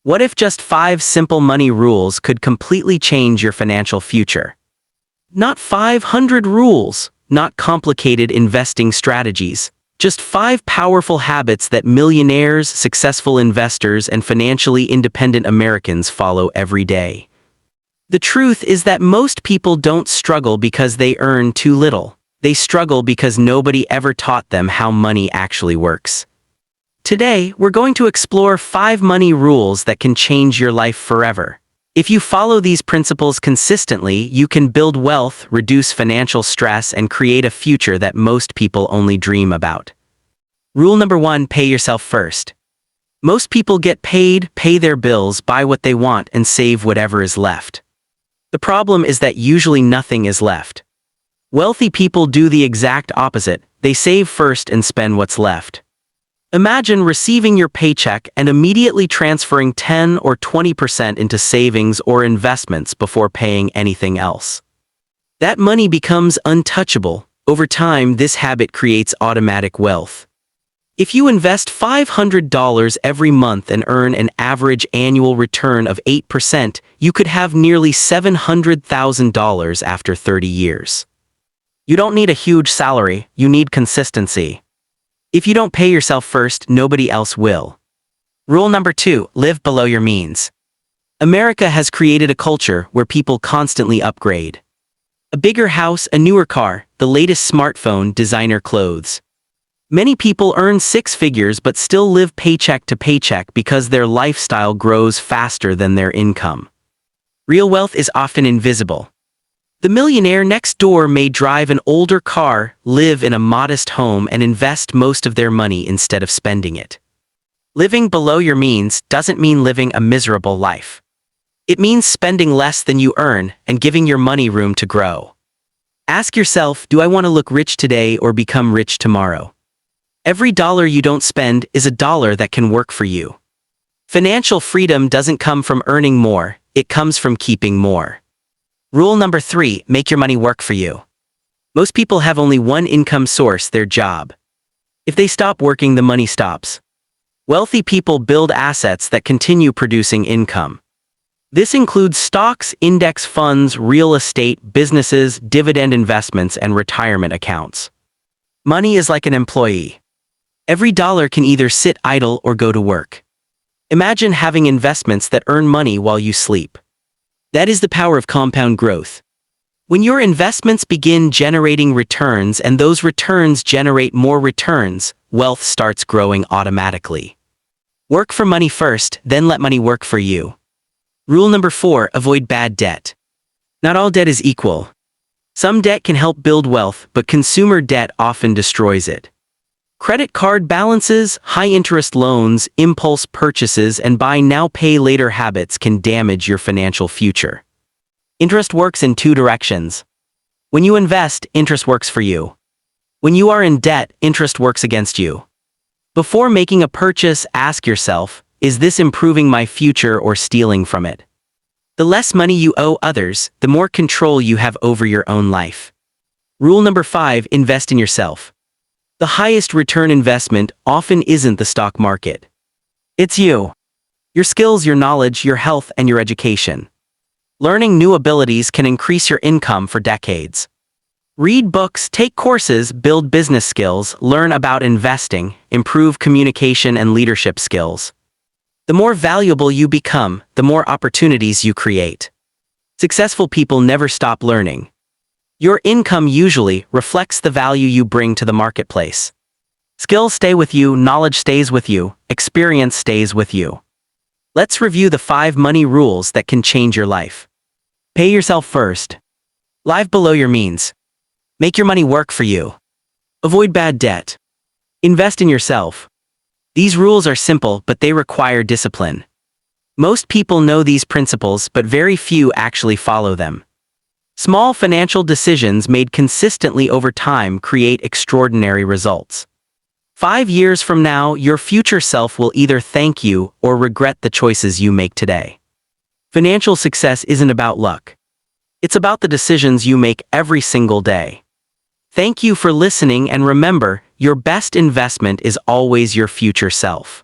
What if just 5 simple money rules could completely change your financial future? Not 500 rules, not complicated investing strategies, just 5 powerful habits that millionaires, successful investors, and financially independent Americans follow every day. The truth is that most people don't struggle because they earn too little. They struggle because nobody ever taught them how money actually works. Today, we're going to explore 5 money rules that can change your life forever. If you follow these principles consistently, you can build wealth, reduce financial stress, and create a future that most people only dream about. Rule number 1: pay yourself first. Most people get paid, pay their bills, buy what they want, and save whatever is left. The problem is that usually nothing is left. Wealthy people do the exact opposite. They save first and spend what's left. Imagine receiving your paycheck and immediately transferring 10 or 20% into savings or investments before paying anything else. That money becomes untouchable. Over time, this habit creates automatic wealth. If you invest $500 every month and earn an average annual return of 8%, you could have nearly $700,000 after 30 years. You don't need a huge salary, you need consistency. If you don't pay yourself first, nobody else will. Rule number 2: live below your means. America has created a culture where people constantly upgrade. A bigger house, a newer car, the latest smartphone, designer clothes. Many people earn 6 figures but still live paycheck to paycheck because their lifestyle grows faster than their income. Real wealth is often invisible. The millionaire next door may drive an older car, live in a modest home, and invest most of their money instead of spending it. Living below your means doesn't mean living a miserable life. It means spending less than you earn and giving your money room to grow. Ask yourself, do I want to look rich today or become rich tomorrow? Every dollar you don't spend is a dollar that can work for you. Financial freedom doesn't come from earning more, it comes from keeping more. Rule number 3: make your money work for you. Most people have only one income source: their job. If they stop working, the money stops. Wealthy people build assets that continue producing income. This includes stocks, index funds, real estate, businesses, dividend investments, and retirement accounts. Money is like an employee. Every dollar can either sit idle or go to work. Imagine having investments that earn money while you sleep. That is the power of compound growth. When your investments begin generating returns and those returns generate more returns, wealth starts growing automatically. Work for money first, then let money work for you. Rule number 4: avoid bad debt. Not all debt is equal. Some debt can help build wealth, but consumer debt often destroys it. Credit card balances, high-interest loans, impulse purchases, and buy now pay later habits can damage your financial future. Interest works in 2 directions. When you invest, interest works for you. When you are in debt, interest works against you. Before making a purchase, ask yourself, is this improving my future or stealing from it? The less money you owe others, the more control you have over your own life. Rule number 5: invest in yourself. The highest return investment often isn't the stock market. It's you. Your skills, your knowledge, your health, and your education. Learning new abilities can increase your income for decades. Read books, take courses, build business skills, learn about investing, improve communication and leadership skills. The more valuable you become, the more opportunities you create. Successful people never stop learning. Your income usually reflects the value you bring to the marketplace. Skills stay with you, knowledge stays with you, experience stays with you. Let's review the 5 money rules that can change your life. Pay yourself first. Live below your means. Make your money work for you. Avoid bad debt. Invest in yourself. These rules are simple, but they require discipline. Most people know these principles, but very few actually follow them. Small financial decisions made consistently over time create extraordinary results. 5 years from now, your future self will either thank you or regret the choices you make today. Financial success isn't about luck. It's about the decisions you make every single day. Thank you for listening, and remember, your best investment is always your future self.